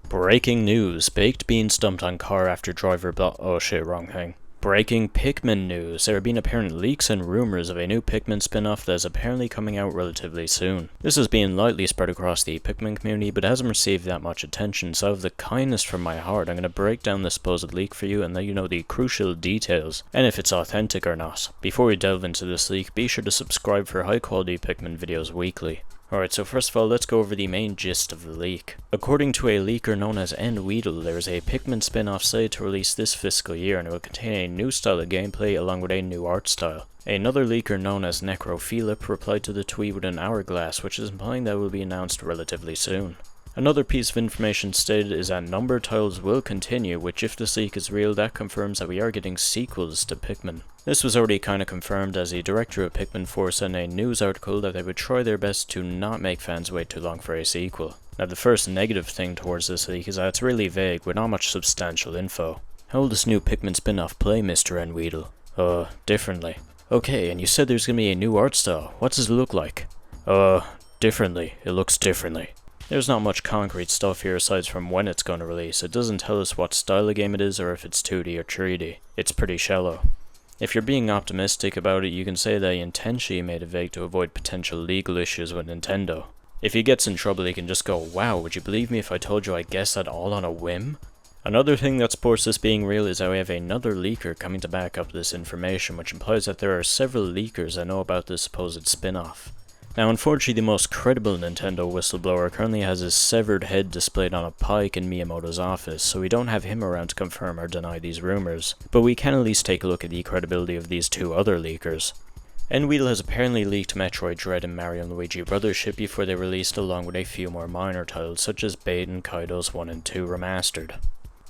Breaking news. Baked bean stumped on car after driver oh shit, wrong thing. Breaking Pikmin news. There have been apparent leaks and rumors of a new Pikmin spin-off that is apparently coming out relatively soon. This is being lightly spread across the Pikmin community, but hasn't received that much attention, so out of the kindness from my heart, I'm going to break down the supposed leak for you and let you know the crucial details, and if it's authentic or not. Before we delve into this leak, be sure to subscribe for high quality Pikmin videos weekly. Alright, so first of all, let's go over the main gist of the leak. According to a leaker known as Weedle, there is a Pikmin spin-off slated to release this fiscal year, and it will contain a new style of gameplay along with a new art style. Another leaker known as Necrophilip replied to the tweet with an hourglass, which is implying that it will be announced relatively soon. Another piece of information stated is that number titles will continue, which if this leak is real, that confirms that we are getting sequels to Pikmin. This was already kinda confirmed as the director of Pikmin 4 said in a news article that they would try their best to not make fans wait too long for a sequel. Now the first negative thing towards this leak is that it's really vague with not much substantial info. How will this new Pikmin spin-off play, Mr. Weedle? Differently. Okay, and you said there's gonna be a new art style. What does it look like? Differently. It looks differently. There's not much concrete stuff here aside from when it's going to release. It doesn't tell us what style of game it is or if it's 2D or 3D. It's pretty shallow. If you're being optimistic about it, you can say that he intentionally made it vague to avoid potential legal issues with Nintendo. If he gets in trouble, he can just go, "Wow, would you believe me if I told you I guessed that all on a whim?" Another thing that supports this being real is that we have another leaker coming to back up this information, which implies that there are several leakers that know about this supposed spin-off. Now unfortunately the most credible Nintendo whistleblower currently has his severed head displayed on a pike in Miyamoto's office, so we don't have him around to confirm or deny these rumors, but we can at least take a look at the credibility of these two other leakers. Weedle has apparently leaked Metroid Dread and Mario & Luigi Brothership before they released along with a few more minor titles such as Baten Kaitos 1 and 2 Remastered.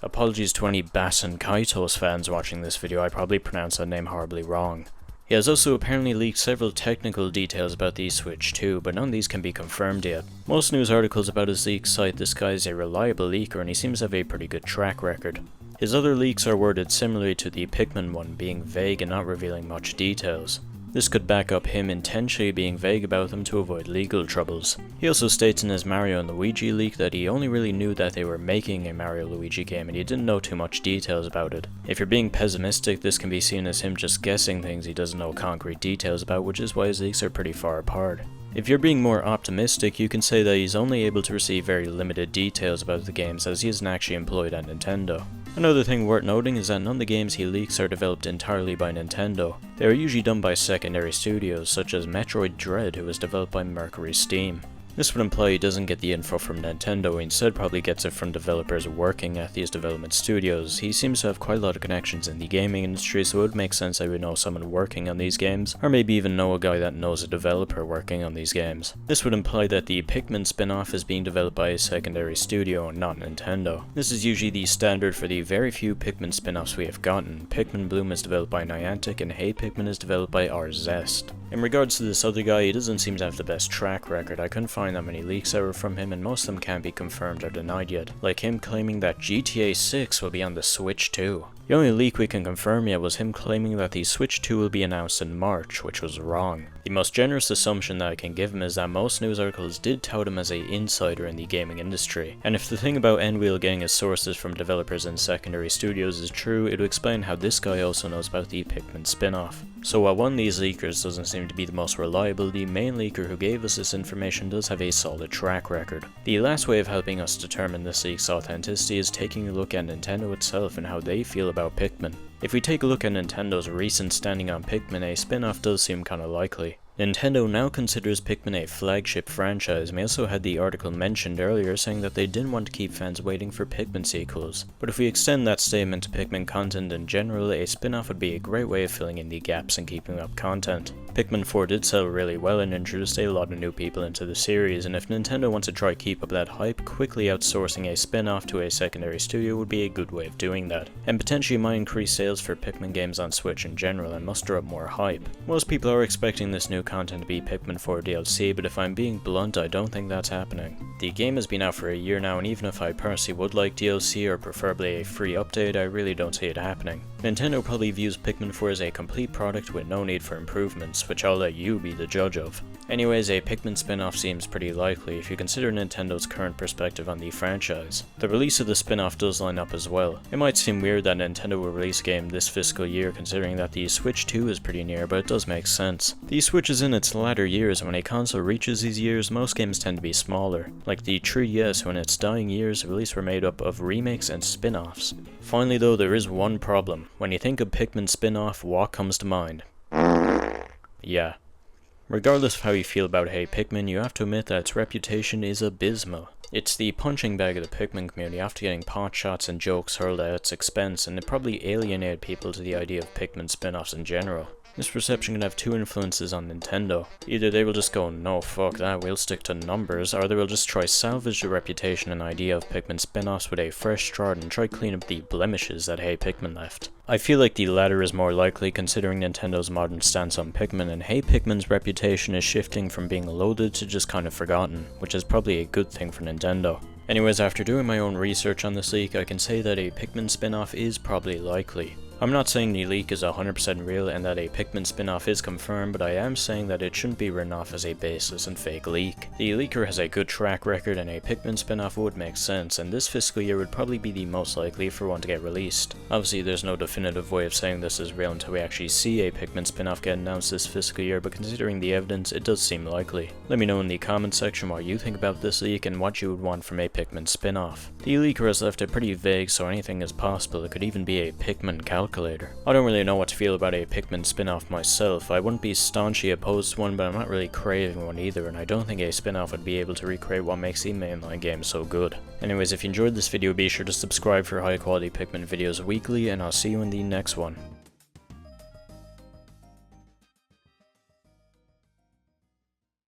Apologies to any Basen Kaitos fans watching this video, I probably pronounced that name horribly wrong. He has also apparently leaked several technical details about the Switch too, but none of these can be confirmed yet. Most news articles about his leaks cite this guy as a reliable leaker and he seems to have a pretty good track record. His other leaks are worded similarly to the Pikmin one, being vague and not revealing much details. This could back up him intentionally being vague about them to avoid legal troubles. He also states in his Mario & Luigi leak that he only really knew that they were making a Mario & Luigi game and he didn't know too much details about it. If you're being pessimistic, this can be seen as him just guessing things he doesn't know concrete details about, which is why his leaks are pretty far apart. If you're being more optimistic, you can say that he's only able to receive very limited details about the games as he isn't actually employed at Nintendo. Another thing worth noting is that none of the games he leaks are developed entirely by Nintendo. They are usually done by secondary studios, such as Metroid Dread, who was developed by Mercury Steam. This would imply he doesn't get the info from Nintendo, he instead probably gets it from developers working at these development studios. He seems to have quite a lot of connections in the gaming industry, so it would make sense that he would know someone working on these games, or maybe even know a guy that knows a developer working on these games. This would imply that the Pikmin spin-off is being developed by a secondary studio and not Nintendo. This is usually the standard for the very few Pikmin spin-offs we have gotten. Pikmin Bloom is developed by Niantic and Hey Pikmin is developed by Zest. In regards to this other guy, he doesn't seem to have the best track record. I couldn't find that many leaks ever from him and most of them can't be confirmed or denied yet, like him claiming that GTA 6 will be on the Switch too. The only leak we can confirm yet was him claiming that the Switch 2 will be announced in March, which was wrong. The most generous assumption that I can give him is that most news articles did tout him as an insider in the gaming industry, and if the thing about Weedle getting his sources from developers and secondary studios is true, it would explain how this guy also knows about the Pikmin spin-off. So while one of these leakers doesn't seem to be the most reliable, the main leaker who gave us this information does have a solid track record. The last way of helping us determine this leak's authenticity is taking a look at Nintendo itself and how they feel about Pikmin. If we take a look at Nintendo's recent standing on Pikmin, a spin-off does seem kinda likely. Nintendo now considers Pikmin a flagship franchise, and we also had the article mentioned earlier saying that they didn't want to keep fans waiting for Pikmin sequels. But if we extend that statement to Pikmin content in general, a spin-off would be a great way of filling in the gaps and keeping up content. Pikmin 4 did sell really well and introduced a lot of new people into the series, and if Nintendo wants to try keep up that hype, quickly outsourcing a spin-off to a secondary studio would be a good way of doing that, and potentially might increase sales for Pikmin games on Switch in general and muster up more hype. Most people are expecting this new content to be Pikmin 4 DLC, but if I'm being blunt, I don't think that's happening. The game has been out for a year now, and even if I personally would like DLC or preferably a free update, I really don't see it happening. Nintendo probably views Pikmin 4 as a complete product with no need for improvements, which I'll let you be the judge of. Anyways, a Pikmin spin-off seems pretty likely if you consider Nintendo's current perspective on the franchise. The release of the spin-off does line up as well. It might seem weird that Nintendo will release a game this fiscal year considering that the Switch 2 is pretty near, but it does make sense. The Switch is in its latter years, and when a console reaches these years, most games tend to be smaller. Like the 3DS, when its dying years, release were made up of remakes and spin-offs. Finally though, there is one problem. When you think of Pikmin spin-off, what comes to mind? Yeah. Regardless of how you feel about Hey Pikmin, you have to admit that its reputation is abysmal. It's the punching bag of the Pikmin community after getting pot shots and jokes hurled at its expense, and it probably alienated people to the idea of Pikmin spin-offs in general. This perception can have two influences on Nintendo. Either they will just go, no fuck that, we'll stick to numbers, or they will just try salvage the reputation and idea of Pikmin spin-offs with a fresh start and try clean up the blemishes that Hey Pikmin left. I feel like the latter is more likely considering Nintendo's modern stance on Pikmin, and Hey Pikmin's reputation is shifting from being loaded to just kind of forgotten, which is probably a good thing for Nintendo. Anyways, after doing my own research on this leak, I can say that a Pikmin spin-off is probably likely. I'm not saying the leak is 100% real and that a Pikmin spin-off is confirmed, but I am saying that it shouldn't be written off as a baseless and fake leak. The leaker has a good track record and a Pikmin spin-off would make sense, and this fiscal year would probably be the most likely for one to get released. Obviously there's no definitive way of saying this is real until we actually see a Pikmin spin-off get announced this fiscal year, but considering the evidence, it does seem likely. Let me know in the comments section what you think about this leak and what you would want from a Pikmin spin-off. The leaker has left it pretty vague, so anything is possible. It could even be a Pikmin calculator. I don't really know what to feel about a Pikmin spin-off myself. I wouldn't be staunchly opposed to one, but I'm not really craving one either, and I don't think a spin-off would be able to recreate what makes the mainline game so good. Anyways, if you enjoyed this video, be sure to subscribe for high quality Pikmin videos weekly, and I'll see you in the next one.